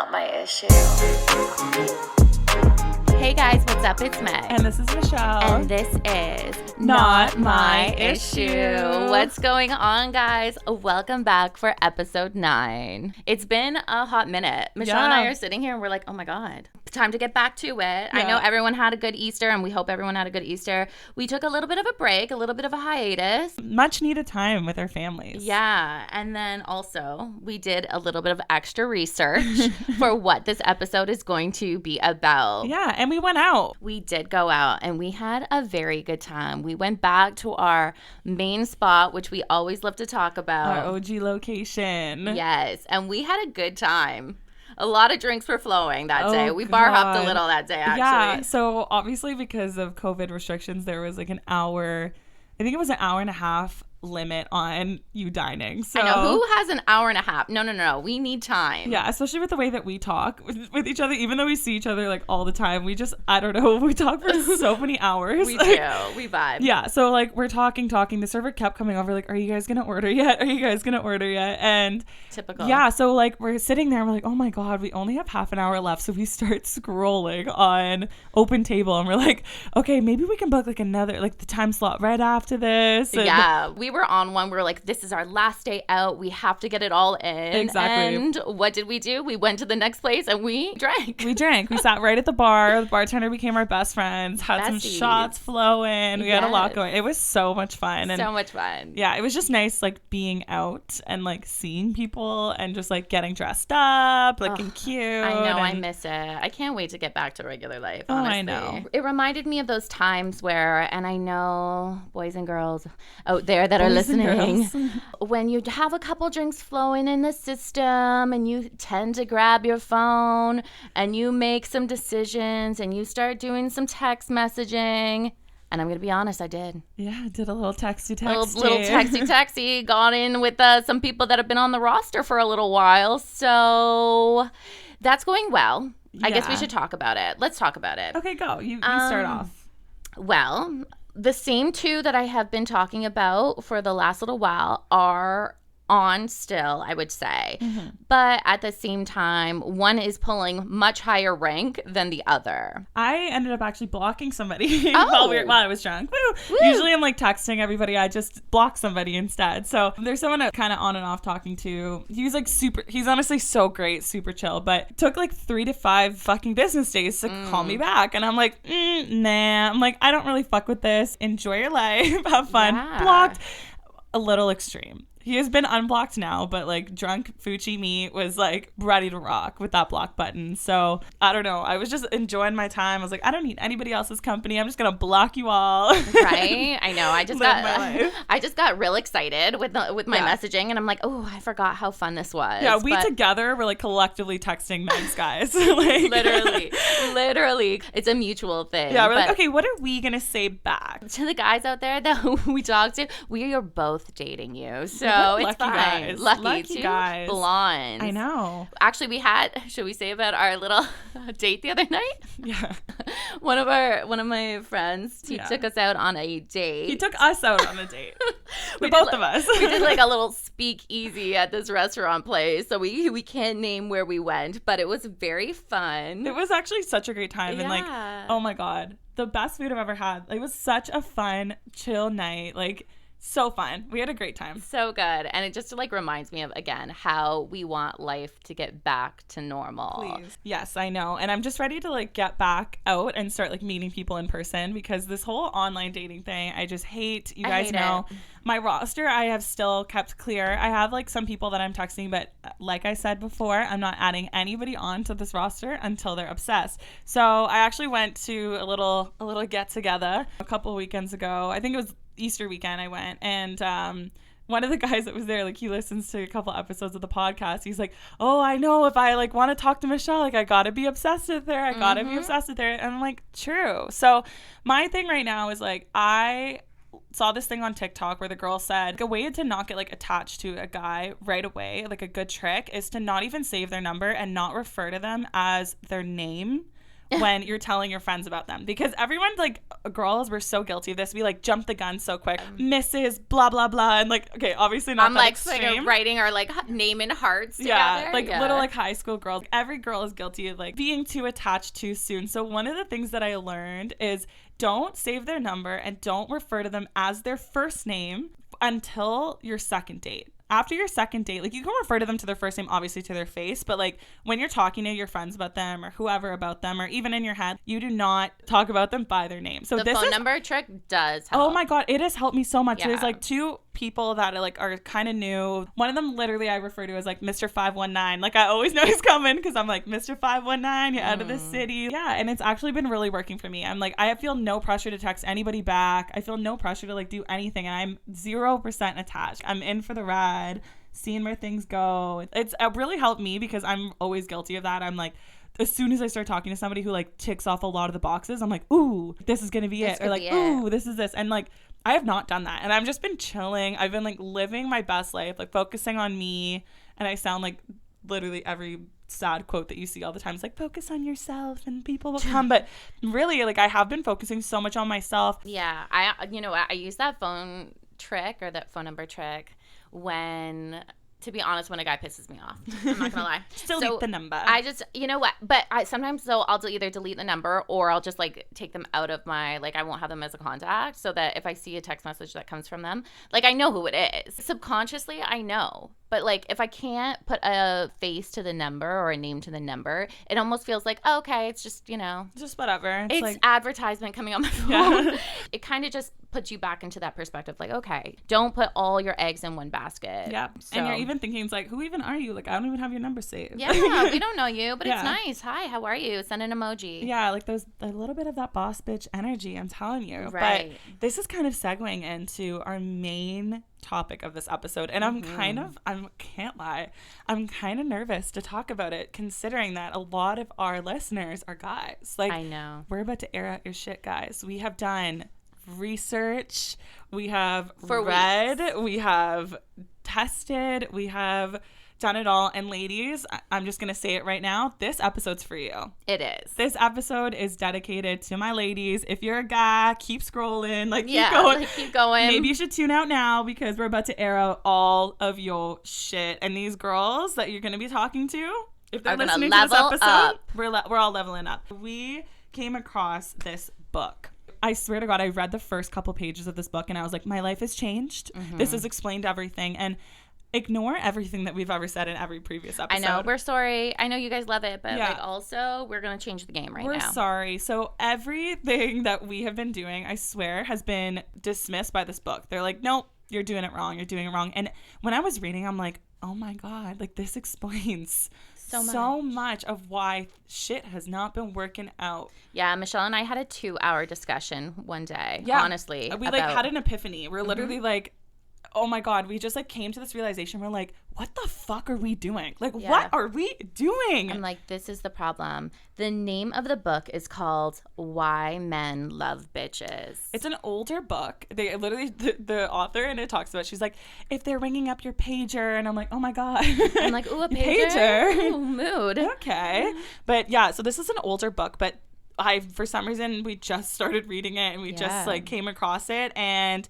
not my issue. Hey guys, what's up? It's Meg. And this is Michelle. And this is Not My Issue. What's going on, guys? Welcome back for episode 9. It's been a hot minute. Michelle and I are sitting here and we're like, oh my God, time to get back to it. Yeah. I know everyone had a good Easter and we hope everyone had a good Easter. We took a little bit of a break, a little bit of a hiatus. Much needed time with our families. Yeah. And then also we did a little bit of extra research for what this episode is going to be about. Yeah. And we went out. We did go out and we had a very good time. We went back to our main spot, which we always love to talk about. Our OG location. Yes. And we had a good time. A lot of drinks were flowing that day. We bar hopped a little that day, actually. Yeah. So obviously because of COVID restrictions, there was like an hour, I think it was an hour and a half limit on you dining. So I know. Who has an hour and a half? No. We need time. Yeah, especially with the way that we talk with each other, even though we see each other like all the time. We just, I don't know, we talk for so many hours. We do. We vibe. Yeah. So like we're talking. The server kept coming over like, are you guys going to order yet? Are you guys going to order yet? And typical. Yeah. So like we're sitting there and we're like, oh my God, we only have half an hour left. So we start scrolling on Open Table and we're like, okay, maybe we can book like another, like the time slot right after this. And yeah. We were on one. We were like, this is our last day out. We have to get it all in. Exactly. And what did we do? We went to the next place and we drank. We sat right at the bar. The bartender became our best friends. Had some shots flowing. We had a lot going. It was so much fun. And so much fun. Yeah, it was just nice like being out and like seeing people and just like getting dressed up, looking cute. I know. I miss it. I can't wait to get back to regular life, honestly. I know. It reminded me of those times where, and I know boys and girls out there that are listening, when you have a couple drinks flowing in the system and you tend to grab your phone and you make some decisions and you start doing some text messaging. And I'm going to be honest, I did. Yeah, did a little texty. Little texty. Got in with some people that have been on the roster for a little while. So that's going well. Yeah. I guess we should talk about it. Let's talk about it. Okay, go. You start off. Well, the same two that I have been talking about for the last little while are on still, I would say. Mm-hmm. But at the same time, one is pulling much higher rank than the other. I ended up actually blocking somebody while I was drunk. Woo. Usually I'm like texting everybody. I just block somebody instead. So there's someone I'm kind of on and off talking to. He's like he's honestly so great, super chill, but it took like 3 to 5 fucking business days to call me back. And I'm like, nah. I'm like, I don't really fuck with this. Enjoy your life. Have fun. Yeah. Blocked. A little extreme. He has been unblocked now, but like drunk Fuchi me was like ready to rock with that block button. So I don't know. I was just enjoying my time. I was like, I don't need anybody else's company. I'm just gonna block you all. Right? I know. I just got real excited with my messaging, and I'm like, oh, I forgot how fun this was. Yeah, we together were like collectively texting Meg's guys. Like, literally, it's a mutual thing. Yeah, we're like, okay, what are we gonna say back to the guys out there that we talked to? We are both dating you, so. It's fine. Guys. Lucky guys. Blondes. I know. Actually, should we say about our little date the other night? Yeah. One of my friends, he took us out on a date. He took us out on a date. Both of us. We did like a little speakeasy at this restaurant place. So we can't name where we went, but it was very fun. It was actually such a great time. Yeah. And like, oh my God, the best food I've ever had. It was such a fun, chill night. Like, so fun. We had a great time. So good. And it just like reminds me of, again, how we want life to get back to normal. Please. Yes, I know. And I'm just ready to like get back out and start like meeting people in person, because this whole online dating thing, I just hate. You guys know my roster I have still kept clear. I have like some people that I'm texting, but like I said before, I'm not adding anybody on to this roster until they're obsessed. So I actually went to a little get together a couple weekends ago. I think it was Easter weekend I went, and one of the guys that was there, like, he listens to a couple episodes of the podcast. He's like, oh, I know, if I like want to talk to Michelle, like, I gotta be obsessed with her. I gotta be obsessed with her. And I'm like, true. So my thing right now is like, I saw this thing on TikTok where the girl said a way to not get like attached to a guy right away, like a good trick, is to not even save their number and not refer to them as their name when you're telling your friends about them, because everyone's like, girls, we're so guilty of this. We like jump the gun so quick. Mrs. blah blah blah, and like, okay, obviously not. I'm like extreme. Writing our like name in hearts together. Yeah, like little like high school girls. Every girl is guilty of like being too attached too soon. So one of the things that I learned is don't save their number and don't refer to them as their first name until your second date. After your second date, like you can refer to them to their first name, obviously to their face, but like when you're talking to your friends about them or whoever about them, or even in your head, you do not talk about them by their name. So the phone number trick does help. Oh my God, it has helped me so much. Yeah. There's like two people that are kind of new. One of them literally I refer to as like Mr. 519. Like I always know he's coming because I'm like, Mr. 519, you're out of the city. Yeah, and it's actually been really working for me. I'm like, I feel no pressure to text anybody back. I feel no pressure to like do anything. And I'm 0% attached. I'm in for the ride, seeing where things go. It's really helped me because I'm always guilty of that. I'm like, as soon as I start talking to somebody who like ticks off a lot of the boxes, I'm like, ooh, this is going to be it. Or like, ooh, this is this. And like, I have not done that. And I've just been chilling. I've been like living my best life, like focusing on me. And I sound like literally every sad quote that you see all the time. It's like, focus on yourself and people will come. But really, like I have been focusing so much on myself. Yeah. I use that phone trick or that phone number trick when, to be honest, when a guy pisses me off. I'm not gonna lie. Delete the number. I just, you know what? But sometimes though I'll either delete the number or I'll just like take them out of my, like I won't have them as a contact, so that if I see a text message that comes from them, like I know who it is. Subconsciously I know. But like if I can't put a face to the number or a name to the number, it almost feels like, oh, okay, it's just, just whatever. It's like advertisement coming on my phone. Yeah. It kind of just puts you back into that perspective. Like, okay, don't put all your eggs in one basket. Yeah. So. And you're even thinking, it's like, who even are you? Like, I don't even have your number saved. Yeah, we don't know you, but it's nice. Hi, how are you? Send an emoji. Yeah, like there's a little bit of that boss bitch energy, I'm telling you. Right. But this is kind of segueing into our main topic of this episode, and I can't lie, I'm kind of nervous to talk about it, considering that a lot of our listeners are guys. Like, I know we're about to air out your shit, guys. We have done research, we have read, we have tested, we have done it all. And ladies, I'm just gonna say it right now, this episode's for you. It is. This episode is dedicated to my ladies. If you're a guy, keep scrolling, keep going. Maybe you should tune out now because we're about to air out all of your shit. And these girls that you're gonna be talking to, if they're listening to this episode, we're all leveling up. We came across this book. I swear to God, I read the first couple pages of this book and I was like, my life has changed. This has explained everything. And ignore everything that we've ever said in every previous episode. I know. We're sorry. I know you guys love it, but like also we're going to change the game right now. We're sorry. So everything that we have been doing, I swear, has been dismissed by this book. They're like, nope, you're doing it wrong. You're doing it wrong. And when I was reading, I'm like, oh my God, like this explains so much of why shit has not been working out. Yeah, Michelle and I had a 2-hour discussion one day, honestly. We had an epiphany. We're literally like, oh my God, we just like came to this realization. We're like, what the fuck are we doing? Like, what are we doing? I'm like, this is the problem. The name of the book is called Why Men Love Bitches. It's an older book. They literally, the author in it talks about, she's like, if they're ringing up your pager. And I'm like, oh my God. I'm like, ooh, a pager? Ooh, mood. Okay. But yeah, so this is an older book, but for some reason, we just started reading it and we just like came across it, and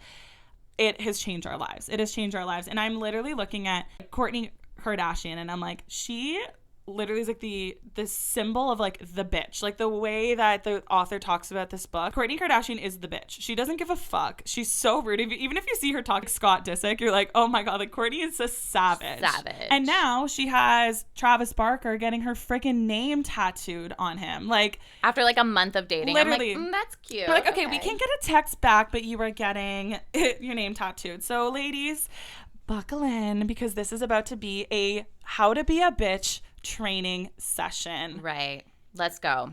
it has changed our lives. It has changed our lives. And I'm literally looking at Kourtney Kardashian and I'm like, she literally is like the symbol of like the bitch. Like the way that the author talks about this book, Kourtney Kardashian is the bitch. She doesn't give a fuck. She's so rude. Even if you see her talk Scott Disick, you're like, oh my God, like Kourtney is a savage. And now she has Travis Barker getting her freaking name tattooed on him. Like after like a month of dating. Literally. I'm like, that's cute. We're like, okay, we can't get a text back, but you are getting your name tattooed. So ladies, buckle in because this is about to be a how to be a bitch training session. Right. Let's go.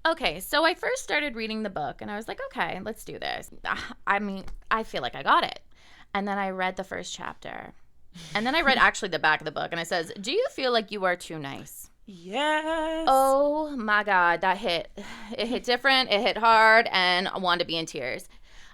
Okay, so I first started reading the book and I was like, okay, let's do this. I mean, I feel like I got it. And then I read the first chapter. And then I read actually the back of the book and it says, do you feel like you are too nice? Yes. Oh my God, that hit. It hit different, it hit hard, and I wanted to be in tears.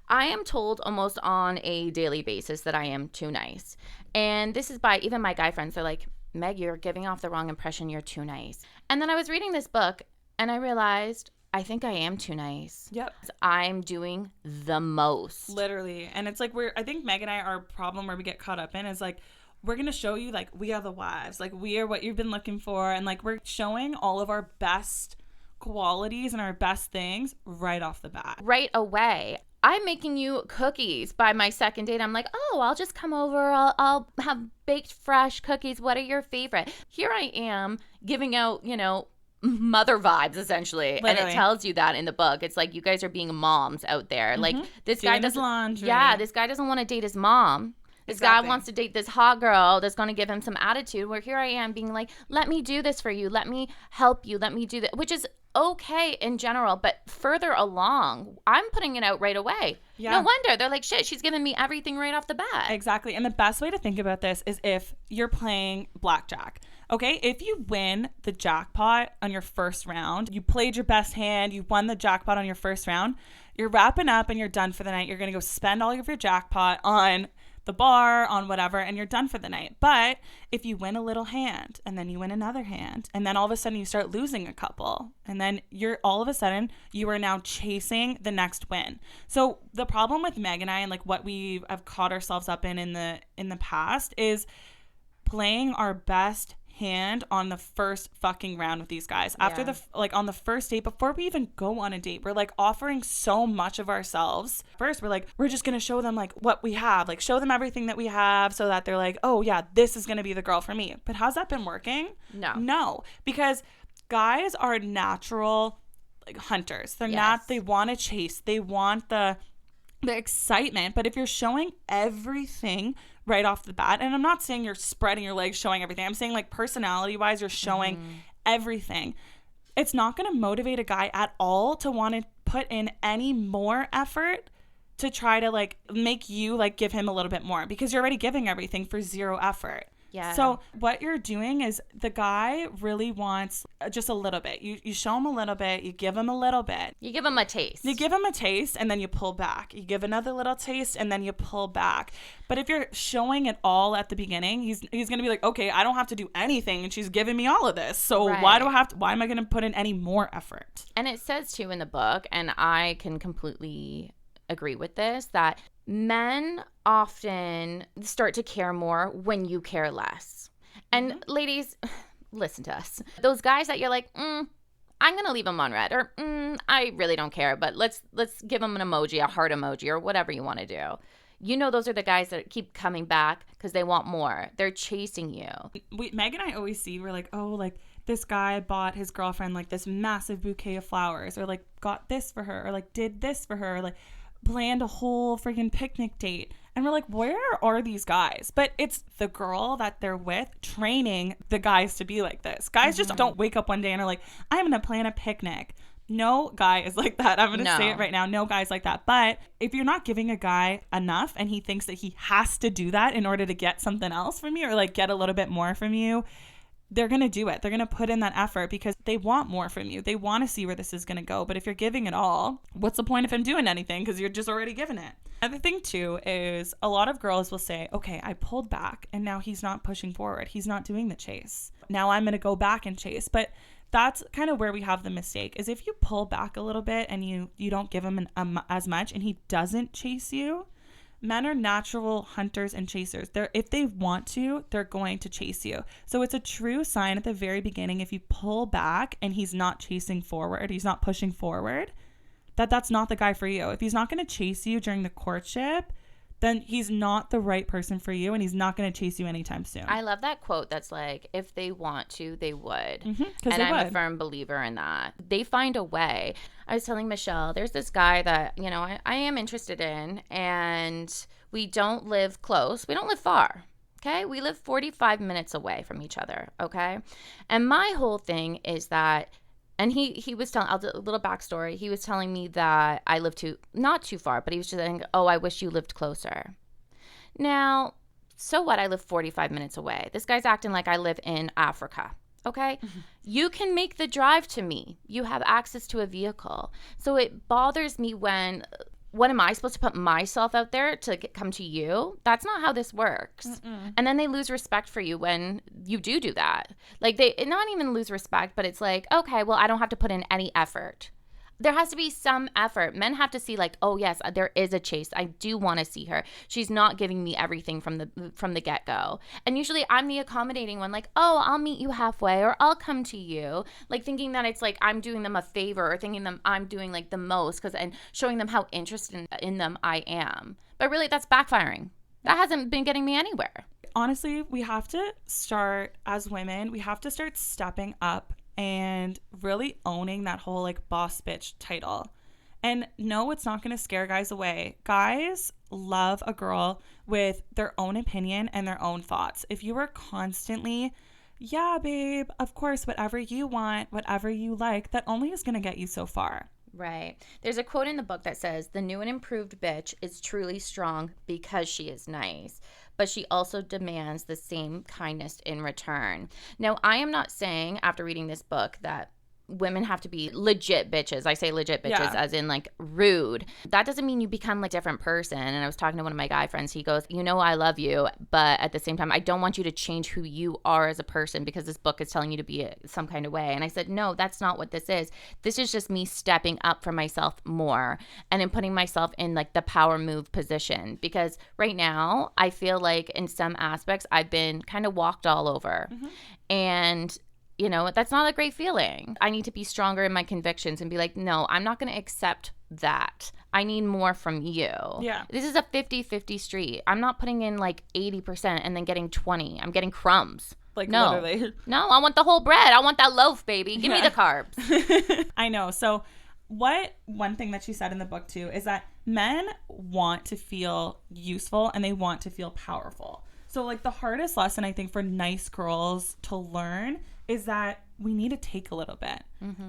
I am told almost on a daily basis that I am too nice. And this is by even my guy friends. They're like, Meg, you're giving off the wrong impression. You're too nice. And then I was reading this book And I realized I think I am too nice. Yep. I'm doing the most. Literally. And it's like I think Meg and I, our problem where we get caught up in is like, we're going to show you like we are the wives. Like we are what you've been looking for. And like we're showing all of our best qualities and our best things right off the bat. Right away. I'm making you cookies by my second date. I'm like, oh, I'll just come over. I'll have baked fresh cookies. What are your favorite? Here I am giving out, mother vibes essentially. Literally. And it tells you that in the book. It's like you guys are being moms out there. Mm-hmm. Like this Doing guy doesn't laundry. Yeah, this guy doesn't want to date his mom. This guy wants to date this hot girl that's going to give him some attitude, where here I am being like, let me do this for you. Let me help you. Let me do that, which is okay in general. But further along, I'm putting it out right away. Yeah. No wonder. They're like, shit, she's giving me everything right off the bat. Exactly. And the best way to think about this is if you're playing blackjack. Okay, if you win the jackpot on your first round, you played your best hand, you won the jackpot on your first round, you're wrapping up and you're done for the night. You're going to go spend all of your jackpot on the bar, on whatever, and you're done for the night. But if you win a little hand and then you win another hand and then all of a sudden you start losing a couple and then you are now chasing the next win. So the problem with Meg and I, and like what we have caught ourselves up in the past, is playing our best hand on the first fucking round with these guys. After on the first date, before we even go on a date, we're like offering so much of ourselves. First, we're like, we're just gonna show them like what we have, like show them everything that we have, so that they're like, oh yeah, this is gonna be the girl for me. But how's that been working? No, because guys are natural like hunters. They're not. They want to chase. They want the excitement. But if you're showing everything right off the bat, and I'm not saying you're spreading your legs showing everything, I'm saying like personality wise you're showing everything, it's not going to motivate a guy at all to want to put in any more effort to try to like make you like give him a little bit more, because you're already giving everything for zero effort. Yeah. So what you're doing is the guy really wants just a little bit. You show him a little bit. You give him a little bit. You give him a taste. You give him a taste and then you pull back. You give another little taste and then you pull back. But if you're showing it all at the beginning, he's going to be like, okay, I don't have to do anything and she's giving me all of this. So why am I going to put in any more effort? And it says too in the book, and I can completely agree with this, that men often start to care more when you care less. And ladies, listen to us. Those guys that you're like, I'm going to leave them on red, or I really don't care, but let's give them an emoji, a heart emoji, or whatever you want to do. Those are the guys that keep coming back because they want more. They're chasing you. Meg and I always see, we're like, oh, like this guy bought his girlfriend like this massive bouquet of flowers, or like got this for her, or like did this for her, or like planned a whole freaking picnic date. And we're like, where are these guys? But it's the girl that they're with training the guys to be like this. Guys just don't wake up one day and are like, I'm going to plan a picnic. No guy is like that. I'm going to say it right now. No guy's like that. But if you're not giving a guy enough and he thinks that he has to do that in order to get something else from you, or like get a little bit more from you, they're going to do it. They're going to put in that effort because they want more from you. They want to see where this is going to go. But if you're giving it all, what's the point of him doing anything? Because you're just already giving it. Another thing too is a lot of girls will say, okay, I pulled back and now he's not pushing forward. He's not doing the chase. Now I'm going to go back and chase. But that's kind of where we have the mistake, is if you pull back a little bit and you don't give him as much and he doesn't chase you. Men are natural hunters and chasers. If they want to, they're going to chase you. So it's a true sign at the very beginning, if you pull back and he's not chasing forward, he's not pushing forward, that's not the guy for you. If he's not going to chase you during the courtship, then he's not the right person for you, and he's not going to chase you anytime soon. I love that quote that's like, if they want to, they would. And I'm a firm believer in that. They find a way. I was telling Michelle, there's this guy that, I am interested in, and we don't live close. We don't live far. Okay? We live 45 minutes away from each other. Okay? And my whole thing is that, and he was telling, I'll do a little backstory. He was telling me that I live not too far, but he was just saying, oh, I wish you lived closer. Now, so what? I live 45 minutes away. This guy's acting like I live in Africa. Okay? You can make the drive to me. You have access to a vehicle. So it bothers me when what am I supposed to put myself out there to come to you? That's not how this works. And then they lose respect for you when you do that. Like, they not even lose respect, but it's like, okay, well, I don't have to put in any effort. There has to be some effort. Men have to see, like, oh yes, there is a chase. I do want to see her. She's not giving me everything from the get-go. And usually I'm the accommodating one, like, oh, I'll meet you halfway, or I'll come to you, like thinking that it's like I'm doing them a favor, or thinking them I'm doing like the most and showing them how interested in them I am. But really, that's backfiring. That hasn't been getting me anywhere. Honestly, we have to start, as women, we have to start stepping up and really owning that whole like boss bitch title. And no, it's not going to scare guys away. Guys love a girl with their own opinion and their own thoughts. If you are constantly, yeah, babe, of course, whatever you want, whatever you like, that only is going to get you so far. Right. There's a quote in the book that says, the new and improved bitch is truly strong because she is nice, but she also demands the same kindness in return. Now, I am not saying after reading this book that women have to be legit bitches. I say legit bitches as in like rude. That doesn't mean you become like a different person. And I was talking to one of my guy friends. He goes, you know, I love you, but at the same time, I don't want you to change who you are as a person because this book is telling you to be some kind of way. And I said, no, that's not what this is. This is just me stepping up for myself more and then putting myself in like the power move position. Because right now, I feel like in some aspects, I've been kind of walked all over. And you know, that's not a great feeling. I need to be stronger in my convictions and be like, no, I'm not going to accept that. I need more from you. Yeah. This is a 50-50 street. I'm not putting in like 80% and then getting 20. I'm getting crumbs. Like, no. literally. No, I want the whole bread. I want that loaf, baby. Give me the carbs. I know. So one thing that she said in the book too is that men want to feel useful and they want to feel powerful. So like the hardest lesson I think for nice girls to learn is that we need to take a little bit.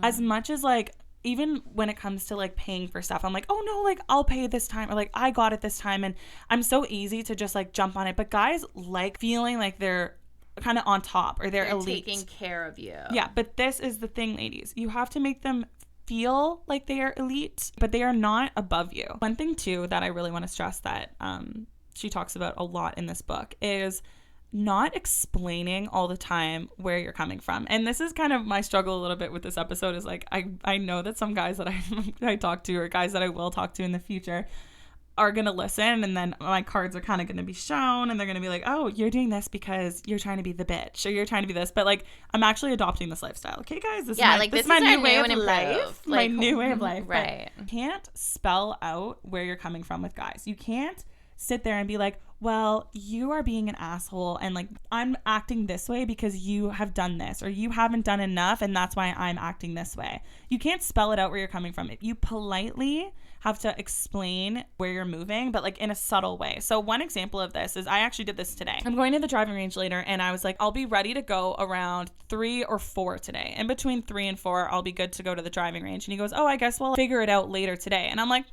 As much as like, even when it comes to like paying for stuff, I'm like, oh no, like I'll pay this time, or like I got it this time. And I'm so easy to just like jump on it. But guys like feeling like they're kind of on top or they're elite. Taking care of you. Yeah. But this is the thing, ladies. You have to make them feel like they are elite, but they are not above you. One thing too that I really want to stress that she talks about a lot in this book is not explaining all the time where you're coming from. And this is kind of my struggle a little bit with this episode is like, I know that some guys that I talk to or guys that I will talk to in the future are going to listen, and then my cards are kind of going to be shown and they're going to be like, oh, you're doing this because you're trying to be the bitch or you're trying to be this. But like, I'm actually adopting this lifestyle. Okay, guys, this is my new way of life. My new way of life. Right. But you can't spell out where you're coming from with guys. You can't sit there and be like, well, you are being an asshole and like I'm acting this way because you have done this or you haven't done enough and that's why I'm acting this way. You can't spell it out where you're coming from. You politely have to explain where you're moving, but like in a subtle way. So one example of this is I actually did this today. I'm going to the driving range later and I was like, I'll be ready to go around 3 or 4 today. In between 3 and 4, I'll be good to go to the driving range. And he goes, oh, I guess we'll figure it out later today. And I'm like,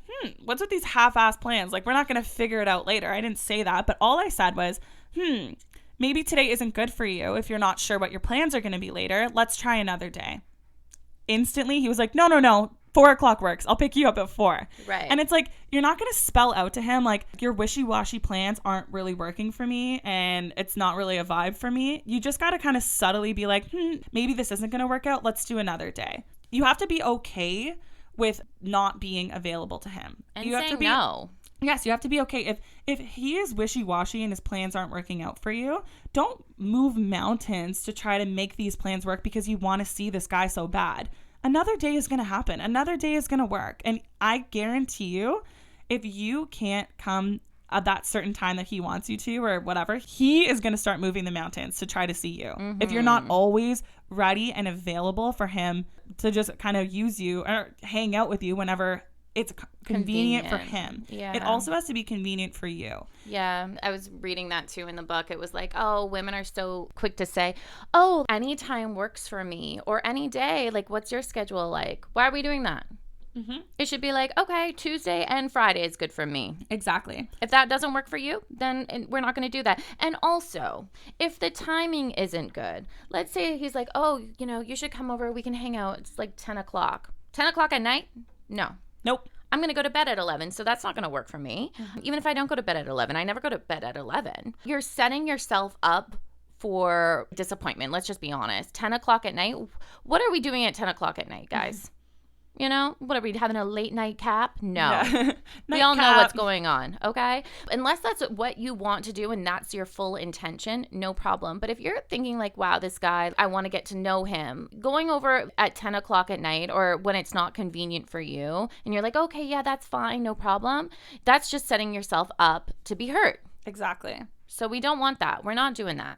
what's with these half-ass plans? Like, we're not going to figure it out later. I didn't say that, but all I said was, maybe today isn't good for you if you're not sure what your plans are going to be later. Let's try another day. Instantly, he was like, no. 4 o'clock works. I'll pick you up at 4. Right. And it's like, you're not going to spell out to him, like, your wishy-washy plans aren't really working for me and it's not really a vibe for me. You just got to kind of subtly be like, maybe this isn't going to work out. Let's do another day. You have to be okay with not being available to him. And you saying have to be, no. Yes, you have to be okay. If he is wishy-washy and his plans aren't working out for you, don't move mountains to try to make these plans work because you want to see this guy so bad. Another day is going to happen. Another day is going to work. And I guarantee you, if you can't come at that certain time that he wants you to or whatever, he is going to start moving the mountains to try to see you. If you're not always ready and available for him to just kind of use you or hang out with you whenever it's convenient for him. Yeah. It also has to be convenient for you. Yeah. I was reading that too in the book. It was like, oh, women are so quick to say, oh, anytime works for me or any day. Like, what's your schedule like? Why are we doing that? It should be like, okay, Tuesday and Friday is good for me. Exactly. If that doesn't work for you, then we're not going to do that. And also, if the timing isn't good, let's say he's like, oh, you know, you should come over. We can hang out. It's like 10 o'clock. 10 o'clock at night? No. Nope. I'm going to go to bed at 11, so that's not going to work for me. Even if I don't go to bed at 11, I never go to bed at 11. You're setting yourself up for disappointment. Let's just be honest. 10 o'clock at night. What are we doing at 10 o'clock at night, guys? You know, what are we having, a late night cap? No. Yeah. We all know what's going on, okay? Unless that's what you want to do and that's your full intention, no problem. But if you're thinking like, wow, this guy, I want to get to know him, going over at 10 o'clock at night or when it's not convenient for you and you're like, okay, yeah, that's fine, no problem. That's just setting yourself up to be hurt. Exactly. So we don't want that. We're not doing that.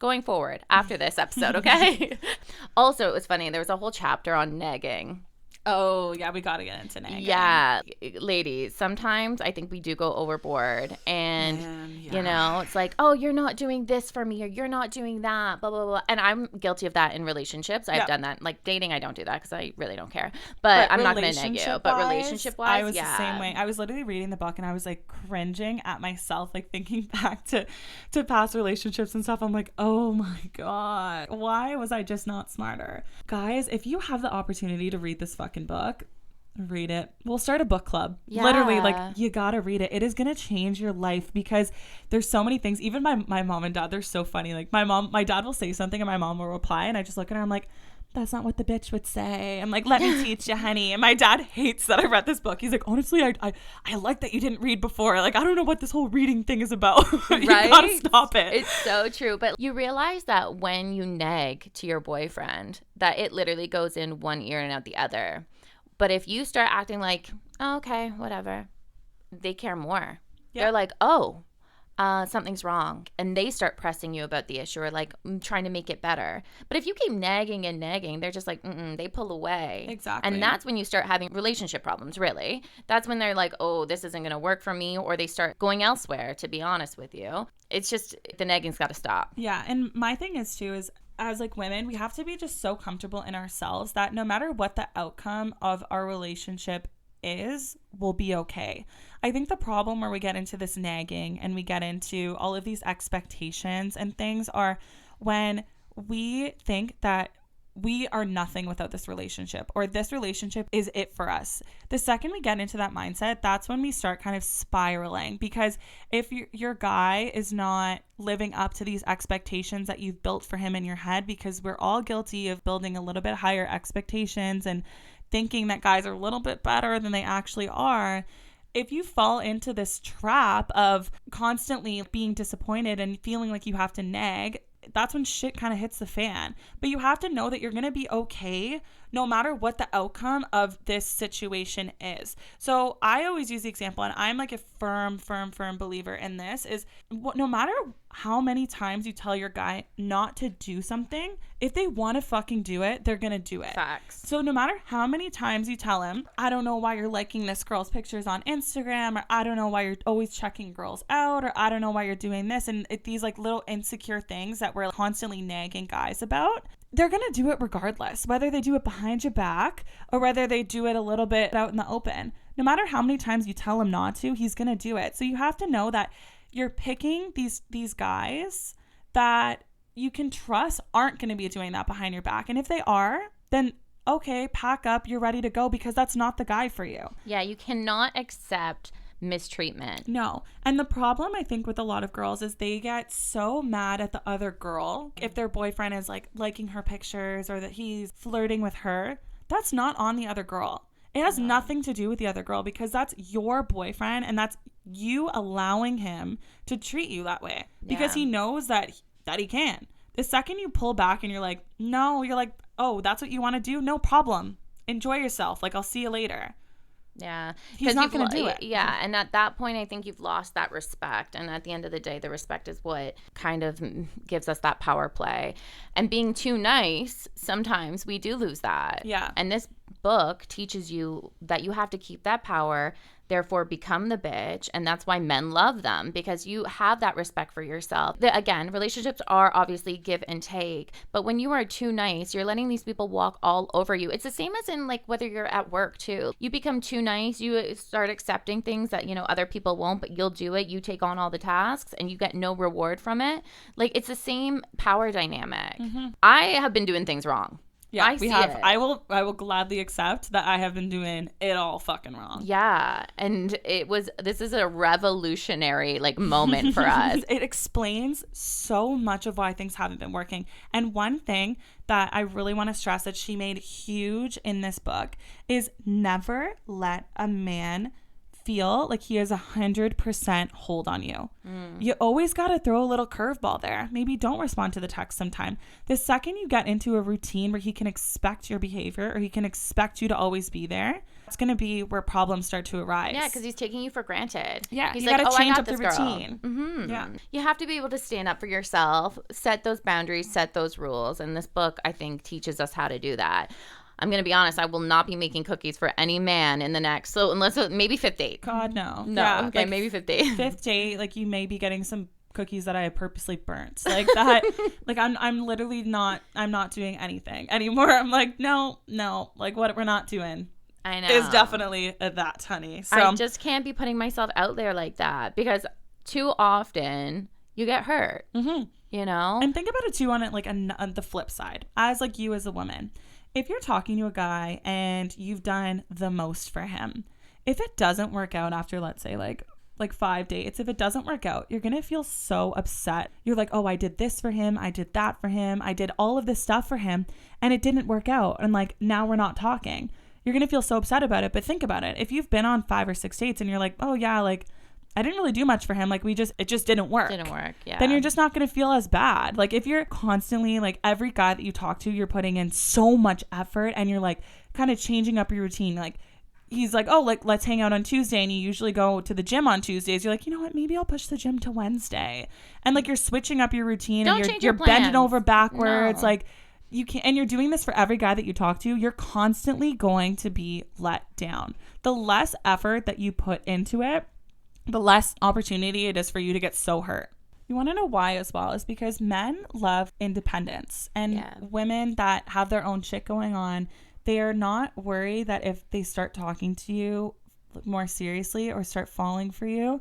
Going forward after this episode, okay? Also, it was funny. There was a whole chapter on negging. Oh, yeah, we got to get into nagging. Yeah. Ladies, sometimes I think we do go overboard. And, you know, it's like, oh, you're not doing this for me or you're not doing that, blah, blah, blah. And I'm guilty of that in relationships. I've done that. Like dating, I don't do that because I really don't care. But I'm not going to neg you. But relationship-wise, I was the same way. I was literally reading the book and I was like cringing at myself, like thinking back to past relationships and stuff. I'm like, oh my God, why was I just not smarter? Guys, if you have the opportunity to read this fucking book, read it. We'll start a book club. Literally, like, you gotta read it. It is gonna change your life because there's so many things. Even my mom and dad, they're so funny. Like my dad will say something and my mom will reply and I just look at her, I'm like, that's not what the bitch would say. I'm like, let me teach you, honey. And my dad hates that I read this book. He's like, honestly, I like that you didn't read before. Like, I don't know what this whole reading thing is about. You gotta stop it. It's so true. But you realize that when you nag to your boyfriend, that it literally goes in one ear and out the other. But if you start acting like, oh, okay, whatever, they care more. Yep. They're like, oh, something's wrong. And they start pressing you about the issue or like trying to make it better. But if you keep nagging and nagging, they're just like, they pull away. Exactly. And that's when you start having relationship problems, really. That's when they're like, oh, this isn't going to work for me. Or they start going elsewhere, to be honest with you. It's just the nagging's got to stop. Yeah. And my thing is, too, is as like women, we have to be just so comfortable in ourselves that no matter what the outcome of our relationship is, we'll be okay. I think the problem where we get into this nagging and we get into all of these expectations and things are when we think that we are nothing without this relationship or this relationship is it for us. The second we get into that mindset, that's when we start kind of spiraling, because if your guy is not living up to these expectations that you've built for him in your head, because we're all guilty of building a little bit higher expectations and thinking that guys are a little bit better than they actually are. If you fall into this trap of constantly being disappointed and feeling like you have to nag, that's when shit kind of hits the fan. But you have to know that you're going to be okay no matter what the outcome of this situation is. So I always use the example, and I'm like a firm believer in this, is no matter how many times you tell your guy not to do something, if they want to fucking do it, they're going to do it. Facts. So no matter how many times you tell him, I don't know why you're liking this girl's pictures on Instagram, or I don't know why you're always checking girls out, or I don't know why you're doing this, and these like little insecure things that we're constantly nagging guys about, they're going to do it regardless, whether they do it behind your back or whether they do it a little bit out in the open. No matter how many times you tell him not to, he's going to do it. So you have to know that you're picking these guys that you can trust aren't going to be doing that behind your back. And if they are, then okay, pack up, you're ready to go, because that's not the guy for you. Yeah, you cannot accept mistreatment. No. And the problem, I think, with a lot of girls is they get so mad at the other girl if their boyfriend is like liking her pictures or that he's flirting with her. That's not on the other girl. It has nothing to do with the other girl, because that's your boyfriend and that's you allowing him to treat you that way because he knows that he can. The second you pull back and you're like, no, you're like, oh, that's what you want to do? No problem. Enjoy yourself. Like, I'll see you later. Yeah. He's not going to do it. Yeah. And at that point, I think you've lost that respect. And at the end of the day, the respect is what kind of gives us that power play. And being too nice, sometimes we do lose that. Yeah. And this book teaches you that you have to keep that power, therefore become the bitch. And that's why men love them, because you have that respect for yourself. Again, relationships are obviously give and take, but when you are too nice, you're letting these people walk all over you. It's the same as in like whether you're at work too. You become too nice, you start accepting things that, you know, other people won't, but you'll do it. You take on all the tasks and you get no reward from it. Like, it's the same power dynamic. Mm-hmm. I have been doing things wrong. Yeah, I see it. I will gladly accept that I have been doing it all fucking wrong. Yeah, and this is a revolutionary like moment for us. It explains so much of why things haven't been working. And one thing that I really want to stress that she made huge in this book is never let a man feel like he has 100% hold on you. You always got to throw a little curveball there. Maybe don't respond to the text sometime. The second you get into a routine where he can expect your behavior or he can expect you to always be there, it's going to be where problems start to arise. Yeah, because he's taking you for granted. Yeah, he's you like, got to I change got up the this, girl. routine. Mm-hmm. Yeah. You have to be able to stand up for yourself, set those boundaries, set those rules. And this book, I think, teaches us how to do that. I'm going to be honest, I will not be making cookies for any man in the next, maybe fifth date. God, no. No, yeah, okay, like, maybe fifth date. Fifth date, like you may be getting some cookies that I have purposely burnt. Like that, like I'm literally I'm not doing anything anymore. I'm like, no, like what we're not doing. I know. Is definitely that, honey. So I just can't be putting myself out there like that because too often you get hurt, you know? And think about it too on the flip side, as like you as a woman. If you're talking to a guy and you've done the most for him, if it doesn't work out after, let's say, like 5 dates, if it doesn't work out, you're going to feel so upset. You're like, oh, I did this for him. I did that for him. I did all of this stuff for him and it didn't work out. And like, now we're not talking. You're going to feel so upset about it. But think about it. If you've been on 5 or 6 dates and you're like, oh yeah, like I didn't really do much for him. Like it just didn't work. Yeah. Then you're just not going to feel as bad. Like if you're constantly like every guy that you talk to, you're putting in so much effort and you're like kind of changing up your routine. Like he's like, oh, like let's hang out on Tuesday. And you usually go to the gym on Tuesdays. You're like, you know what? Maybe I'll push the gym to Wednesday. And like you're switching up your routine. Don't and change you're your bending plans. over backwards. No. Like you can't, and you're doing this for every guy that you talk to. You're constantly going to be let down. The less effort that you put into it, the less opportunity it is for you to get so hurt. You want to know why as well is because men love independence and women that have their own shit going on, they are not worried that if they start talking to you more seriously or start falling for you,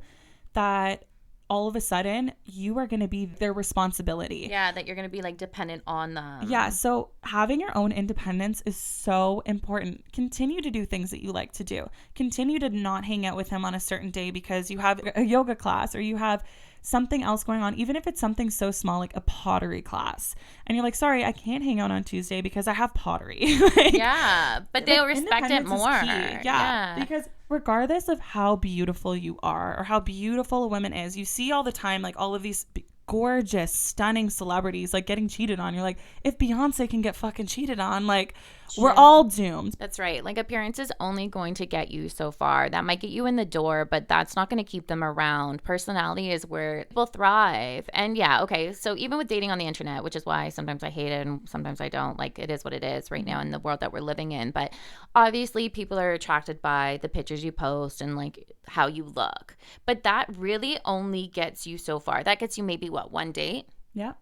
that all of a sudden you are going to be their responsibility. Yeah, that you're going to be like dependent on them. Yeah, so having your own independence is so important. Continue to do things that you like to do. Continue to not hang out with him on a certain day because you have a yoga class or you have something else going on, even if it's something so small like a pottery class. And you're like, sorry, I can't hang out on Tuesday because I have pottery. Like, yeah, but they'll respect it more. Yeah, because regardless of how beautiful you are or how beautiful a woman is, you see all the time like all of these gorgeous, stunning celebrities like getting cheated on. You're like, if Beyonce can get fucking cheated on, like we're all doomed. That's right. Like appearance is only going to get you so far. That might get you in the door, but that's not going to keep them around. Personality is where people thrive. And yeah, okay. So even with dating on the internet, which is why sometimes I hate it and sometimes I don't, like it is what it is right now in the world that we're living in. But obviously people are attracted by the pictures you post and like how you look. But that really only gets you so far. That gets you maybe one date? Yeah.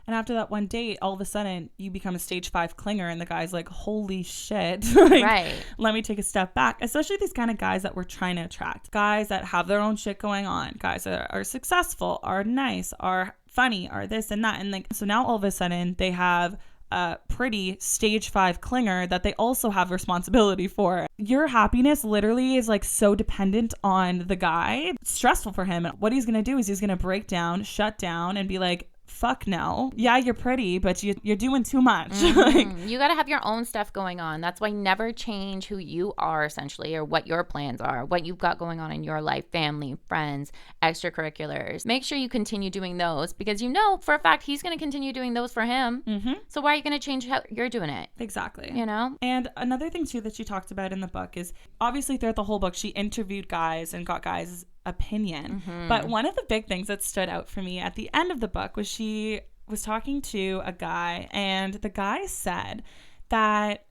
And after that one date, all of a sudden you become a stage 5 clinger and the guy's like, holy shit. Like, right. Let me take a step back. Especially these kind of guys that we're trying to attract. Guys that have their own shit going on. Guys that are successful, are nice, are funny, are this and that. And like, so now all of a sudden they have a pretty stage 5 clinger that they also have responsibility for. Your happiness literally is like so dependent on the guy. It's stressful for him. What he's going to do is he's going to break down, shut down and be like, fuck no. Yeah, you're pretty, but you're doing too much. Like, you got to have your own stuff going on. That's why never change who you are essentially or what your plans are, what you've got going on in your life, family, friends, extracurriculars. Make sure you continue doing those because you know for a fact he's going to continue doing those for him. Mm-hmm. So why are you going to change how you're doing it? Exactly. You know? And another thing too that she talked about in the book is obviously throughout the whole book, she interviewed guys and got guys' opinion. Mm-hmm. But one of the big things that stood out for me at the end of the book was she was talking to a guy and the guy said that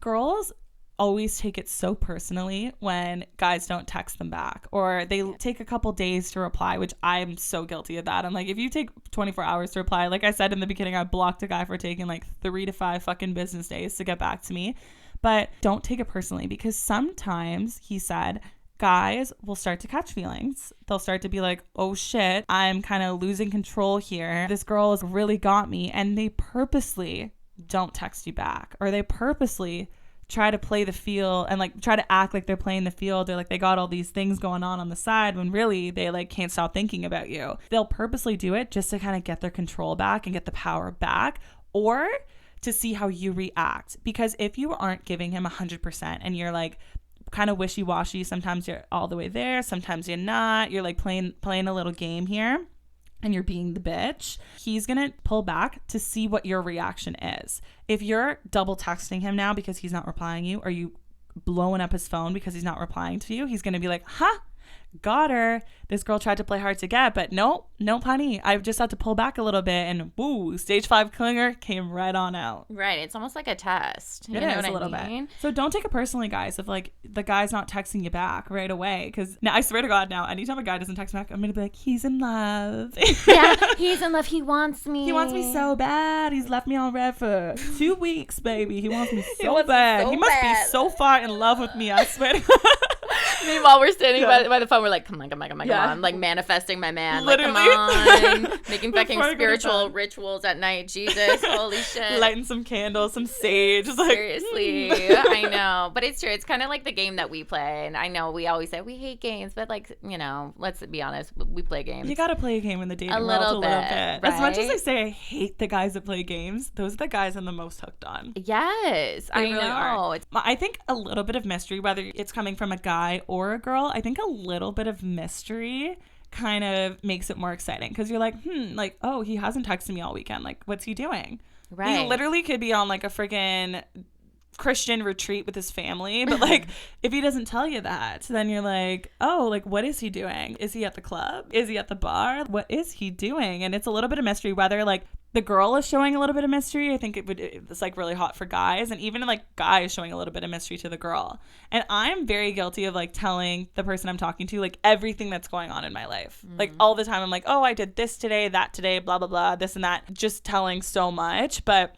girls always take it so personally when guys don't text them back or they take a couple days to reply, which I'm so guilty of that. I'm like, if you take 24 hours to reply, like I said in the beginning, I blocked a guy for taking like 3 to 5 fucking business days to get back to me. But don't take it personally because sometimes, he said, guys will start to catch feelings. They'll start to be like, oh shit, I'm kind of losing control here. This girl has really got me. And they purposely don't text you back, or they purposely try to play the field and like try to act like they're playing the field, or like they got all these things going on the side when really they like can't stop thinking about you. They'll purposely do it just to kind of get their control back and get the power back, or to see how you react. Because if you aren't giving him 100% and you're like kind of wishy-washy, sometimes you're all the way there, sometimes you're not, you're like playing a little game here, and you're being the bitch, he's gonna pull back to see what your reaction is. If you're double texting him now because he's not replying you, or you blowing up his phone because he's not replying to you, he's gonna be like, huh, got her. This girl tried to play hard to get, but nope, honey. I've just had to pull back a little bit, and woo, stage 5 clinger came right on out. Right. It's almost like a test. You know is what a little bit. So don't take it personally, guys, if like the guy's not texting you back right away. Because now I swear to God, now anytime a guy doesn't text back, I'm gonna be like, he's in love. Yeah, he's in love. He wants me. He wants me so bad. He's left me on red for 2 weeks, baby. He wants me so bad. He must be so far in love with me. I swear to God. Meanwhile, we're standing by the phone. We're like, come on. Like manifesting my man. Literally. Like, come on. Making fucking spiritual rituals at night. Jesus. Holy shit. Lighting some candles, some sage. Like, seriously. I know. But it's true. It's kind of like the game that we play. And I know we always say we hate games. But like, you know, let's be honest. We play games. You got to play a game in the dating world a little bit. Right? As much as I say I hate the guys that play games, those are the guys I'm the most hooked on. Yes. I really know. I think a little bit of mystery, whether it's coming from a guy or a girl, I think a little bit of mystery kind of makes it more exciting, because you're like, like, oh, he hasn't texted me all weekend. Like, what's he doing? Right. He literally could be on like a freaking Christian retreat with his family, but like if he doesn't tell you that, then you're like, oh, like what is he doing? Is he at the club? Is he at the bar? What is he doing? And it's a little bit of mystery, whether like the girl is showing a little bit of mystery. I think it's like really hot for guys, and even like guys showing a little bit of mystery to the girl. And I'm very guilty of like telling the person I'm talking to like everything that's going on in my life. Like all the time I'm like, oh, I did this today, that today, blah blah blah, this and that, just telling so much. But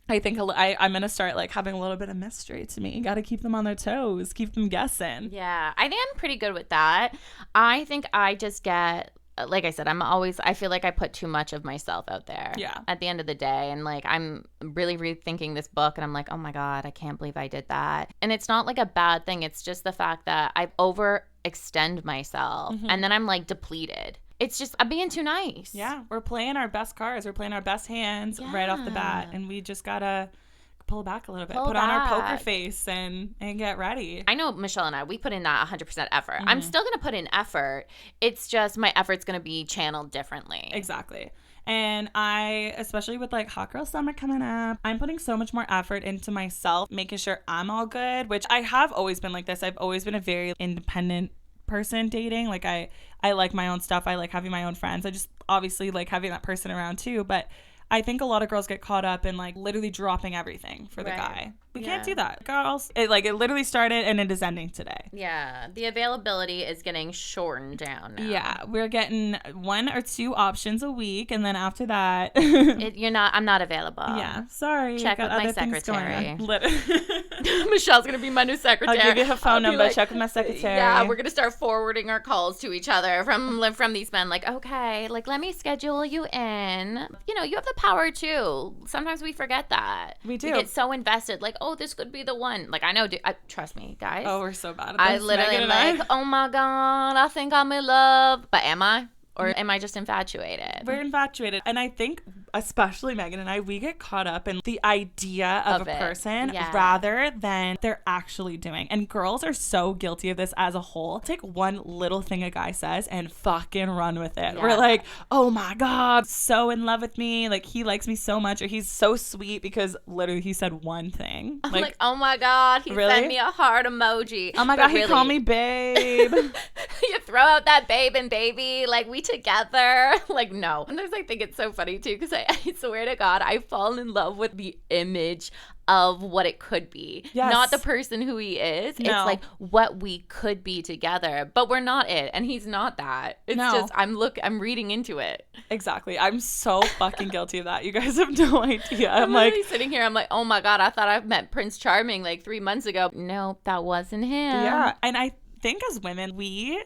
I think I'm going to start like having a little bit of mystery to me. Got to keep them on their toes, keep them guessing. Yeah, I think I'm pretty good with that. I think I just get, like I said, I feel like I put too much of myself out there. Yeah. At the end of the day. And like, I'm really rethinking this book, and I'm like, oh my God, I can't believe I did that. And it's not like a bad thing. It's just the fact that I overextend myself, and then I'm like depleted. It's just, I'm being too nice. Yeah. We're playing our best cards. We're playing our best hands right off the bat. And we just got to pull back a little bit. Put on our poker face and get ready. I know Michelle and I, we put in that 100% effort. I'm still going to put in effort. It's just my effort's going to be channeled differently. Exactly. And I, especially with like Hot Girl Summer coming up, I'm putting so much more effort into myself, making sure I'm all good, which I have always been like this. I've always been a very independent person dating. Like I like my own stuff. I like having my own friends. I just obviously like having that person around too. But I think a lot of girls get caught up in like literally dropping everything for the guy. We can't do that. Girls, it literally started and it is ending today. Yeah. The availability is getting shortened down now. Yeah. We're getting 1 or 2 options a week. And then after that, I'm not available. Yeah. Sorry. Check with my secretary. Literally. Michelle's going to be my new secretary. I'll give you her phone number. Like, check with my secretary. Yeah. We're going to start forwarding our calls to each other from these men. Like, okay, like let me schedule you in. You know, you have the power too. Sometimes we forget that. We do. We get so invested. Like, oh, this could be the one. Like, I know, trust me, guys. Oh, we're so bad at this. I literally am like, oh my God, I think I'm in love. But am I? Or am I just infatuated? We're infatuated. And I think, especially Megan and I, we get caught up in the idea of a person rather than they're actually doing. And girls are so guilty of this as a whole. Take one little thing a guy says and fucking run with it. Yeah. We're like, oh my God, so in love with me. Like, he likes me so much, or he's so sweet because literally he said one thing. I'm like, oh my God, he sent me a heart emoji. Oh my God, he called me babe. You throw out that babe and baby, like, we together. Like, no. Sometimes I think it's so funny too, because I swear to God, I fall in love with the image of what it could be. Yes. Not the person who he is. No. It's like what we could be together, but we're not it, and he's not that. It's just I'm reading into it. Exactly. I'm so fucking guilty of that. You guys have no idea. I'm like sitting here, I'm like, oh my God, I thought I met Prince Charming like 3 months ago. No, that wasn't him. Yeah. And I think as women, we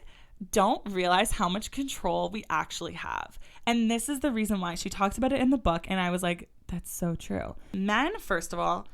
don't realize how much control we actually have. And this is the reason why she talks about it in the book. And I was like, That's so true. Men, first of all,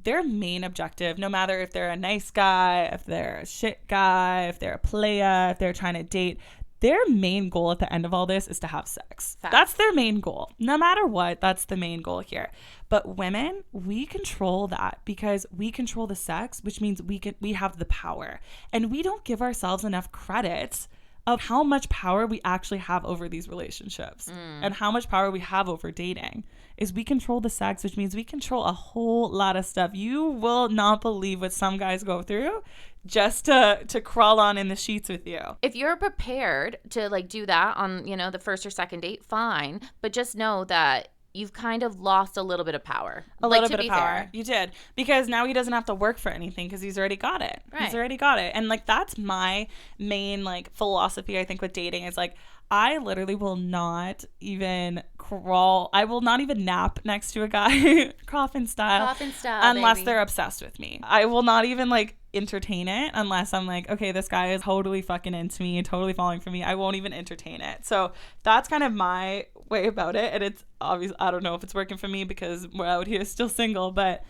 their main objective, no matter if they're a nice guy, if they're a shit guy, if they're a playa, if they're trying to date, their main goal at the end of all this is to have sex. Fact. That's their main goal. No matter what, that's the main goal here. But women, we control that because we control the sex, which means we have the power. And we don't give ourselves enough credit of how much power we actually have over these relationships and how much power we have over dating. Is we control the sex, which means we control a whole lot of stuff. You will not believe what some guys go through just to crawl on in the sheets with you. If you're prepared to like do that on, you know, the first or second date, fine. But just know that you've kind of lost a little bit of power. A little bit of power. Fair. You did. Because now he doesn't have to work for anything because he's already got it. Right. He's already got it. And like that's my main like philosophy, I think, with dating is like I literally will not even crawl. I will not even nap next to a guy, coffin style, unless they're obsessed with me. I will not even like entertain it unless I'm like, okay, this guy is totally fucking into me and totally falling for me. I won't even entertain it. So that's kind of my way about it. And it's obvious. I don't know if it's working for me because we're out here still single, but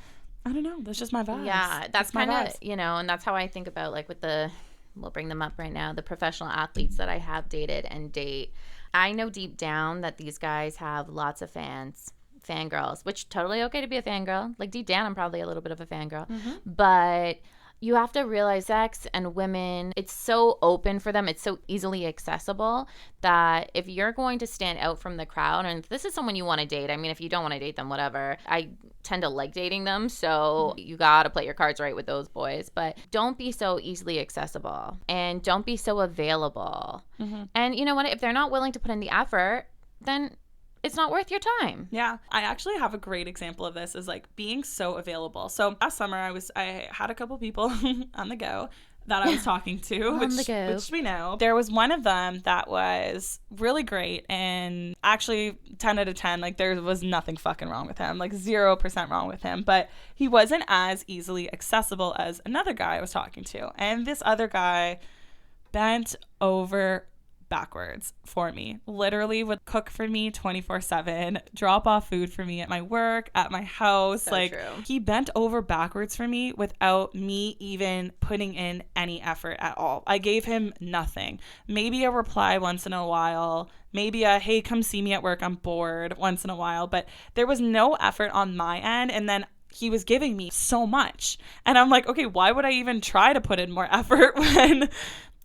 I don't know. That's just my vibes. Yeah, that's kind of, you know, and that's how I think about like with we'll bring them up right now, the professional athletes that I have dated and date. I know deep down that these guys have lots of fangirls, which totally okay to be a fangirl. Like deep down, I'm probably a little bit of a fangirl. Mm-hmm. But you have to realize sex and women, it's so open for them. It's so easily accessible that if you're going to stand out from the crowd, and if this is someone you want to date, I mean, if you don't want to date them, whatever. I tend to like dating them, so you got to play your cards right with those boys. But don't be so easily accessible and don't be so available. Mm-hmm. And you know what? If they're not willing to put in the effort, then it's not worth your time. Yeah. I actually have a great example of this is like being so available. So last summer I had a couple people on the go that I was talking to, which we know. There was one of them that was really great and actually 10 out of 10, like there was nothing fucking wrong with him, like 0% wrong with him, but he wasn't as easily accessible as another guy I was talking to. And this other guy bent over backwards for me, literally would cook for me 24/7, drop off food for me at my work, at my house. So like true. He bent over backwards for me without me even putting in any effort at all. I gave him nothing, maybe a reply once in a while, maybe a hey, come see me at work, I'm bored once in a while, but there was no effort on my end. And then he was giving me so much and I'm like, okay, why would I even try to put in more effort when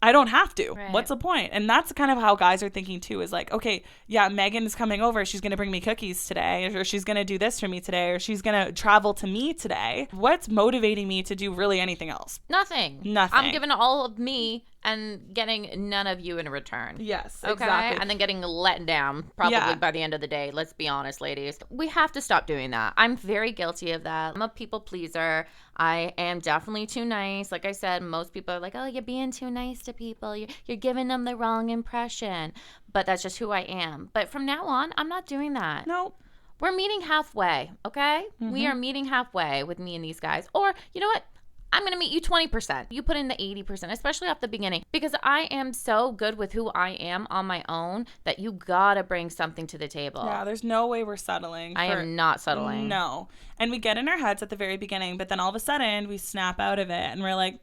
I don't have to. Right. What's the point? And that's kind of how guys are thinking too, is like, okay, yeah, Megan is coming over. She's going to bring me cookies today, or she's going to do this for me today, or she's going to travel to me today. What's motivating me to do really anything else? Nothing. I'm giving all of me and getting none of you in return. Yes, okay? Exactly. And then getting let down probably by the end of the day. Let's be honest, ladies. We have to stop doing that. I'm very guilty of that. I'm a people pleaser. I am definitely too nice. Like I said, most people are like, oh, you're being too nice to people. You're giving them the wrong impression. But that's just who I am. But from now on, I'm not doing that. Nope. We're meeting halfway, okay? Mm-hmm. We are meeting halfway with me and these guys. Or, you know what? I'm going to meet you 20%. You put in the 80%, especially off the beginning, because I am so good with who I am on my own that you got to bring something to the table. Yeah, there's no way we're settling. I am not settling. No. And we get in our heads at the very beginning, but then all of a sudden we snap out of it and we're like,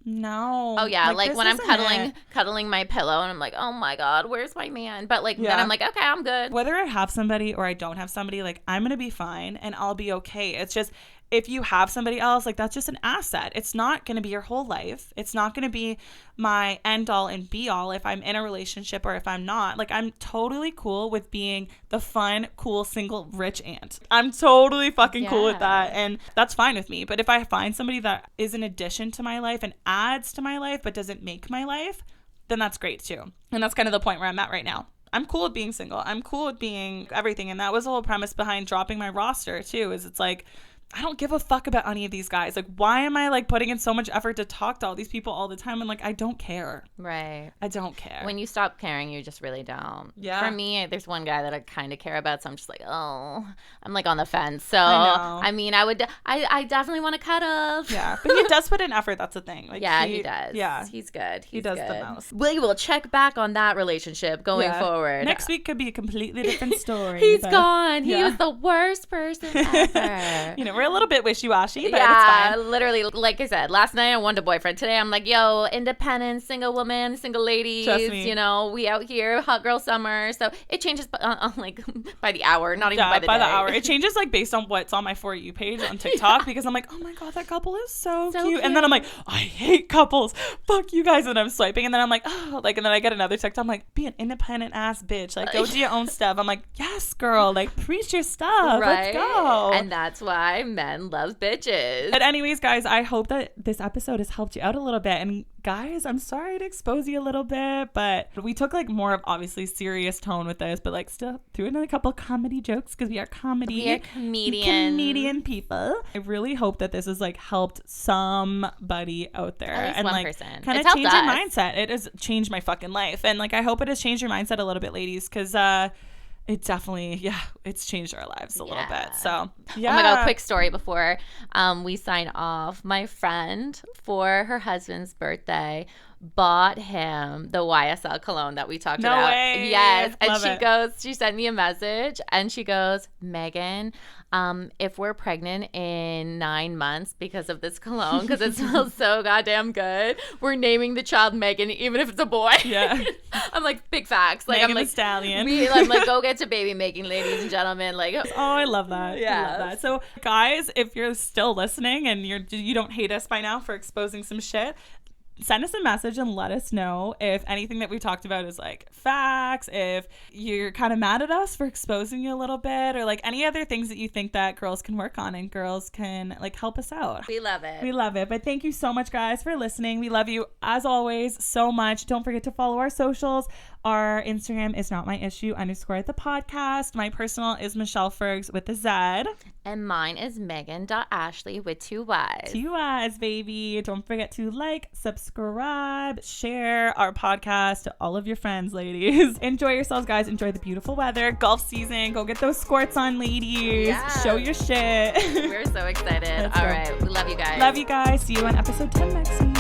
no. Oh, yeah. Like when I'm cuddling my pillow and I'm like, oh, my God, where's my man? But like then I'm like, okay, I'm good. Whether I have somebody or I don't have somebody, like I'm going to be fine and I'll be okay. It's just if you have somebody else, like that's just an asset. It's not going to be your whole life. It's not going to be my end all and be all if I'm in a relationship or if I'm not. Like I'm totally cool with being the fun, cool, single, rich aunt. I'm totally fucking cool with that. And that's fine with me. But if I find somebody that is an addition to my life and adds to my life but doesn't make my life, then that's great too. And that's kind of the point where I'm at right now. I'm cool with being single. I'm cool with being everything. And that was the whole premise behind dropping my roster too, is it's like, I don't give a fuck about any of these guys. Like, why am I like putting in so much effort to talk to all these people all the time? And like, I don't care. Right. I don't care. When you stop caring, you just really don't. Yeah. For me, there's one guy that I kind of care about, so I'm just like, oh, I'm like on the fence. So I mean, I definitely want to cuddle. Yeah, but he does put in effort. That's the thing. Like, yeah, he does. Yeah, he's good. He does the most. We will check back on that relationship going forward. Next week could be a completely different story. He's gone. He was the worst person ever. You know, we're a little bit wishy-washy, but yeah, it's fine. Literally, like I said, last night I wanted a boyfriend. Today I'm like, yo, independent, single woman, single ladies. Trust me. You know, we out here, hot girl summer. So it changes like by the hour, not even by the day. By the hour. It changes like based on what's on my For You page on TikTok because I'm like, oh my God, that couple is so cute. And then I'm like, I hate couples. Fuck you guys. And I'm swiping. And then I'm like, oh, like, and then I get another TikTok. I'm like, be an independent ass bitch. Like, go do your own stuff. I'm like, yes, girl. Like, preach your stuff. Right? Let's go. And that's why men love bitches. But anyways, guys, I hope that this episode has helped you out a little bit. And guys, I'm sorry to expose you a little bit, but we took like more of obviously serious tone with this, but like still threw in a couple comedy jokes because we are comedian people. I really hope that this has like helped somebody out there At least and one like person. kind of change your mindset. It has changed my fucking life, and like I hope it has changed your mindset a little bit, ladies, because it definitely, it's changed our lives a little bit. So, yeah. Oh my God, quick story before we sign off. My friend, for her husband's birthday, bought him the YSL cologne that we talked about. No way. Yes. And Love she sent me a message and she goes, Megan, if we're pregnant in 9 months because of this cologne, because it smells so goddamn good, we're naming the child Megan, even if it's a boy. Yeah. I'm like, big facts. Like, Megan I'm like, the Stallion. I'm like, go get to baby making, ladies and gentlemen. Like, oh, I love that. Yeah. I love that. So, guys, if you're still listening and you don't hate us by now for exposing some shit, send us a message and let us know if anything that we talked about is like facts, if you're kind of mad at us for exposing you a little bit, or like any other things that you think that girls can work on and girls can like help us out. we love it. We love it. But thank you so much, guys, for listening. We love you as always so much. Don't forget to follow our socials. Our Instagram is not my issue _ the podcast. My personal is Michelle Fergs with a Z. And mine is Megan.Ashley with 2 Y's. 2 Y's, baby. Don't forget to like, subscribe, share our podcast to all of your friends, ladies. Enjoy yourselves, guys. Enjoy the beautiful weather. Golf season. Go get those squirts on, ladies. Yes. Show your shit. We're so excited. All right. We love you guys. Love you guys. See you on episode 10 next week.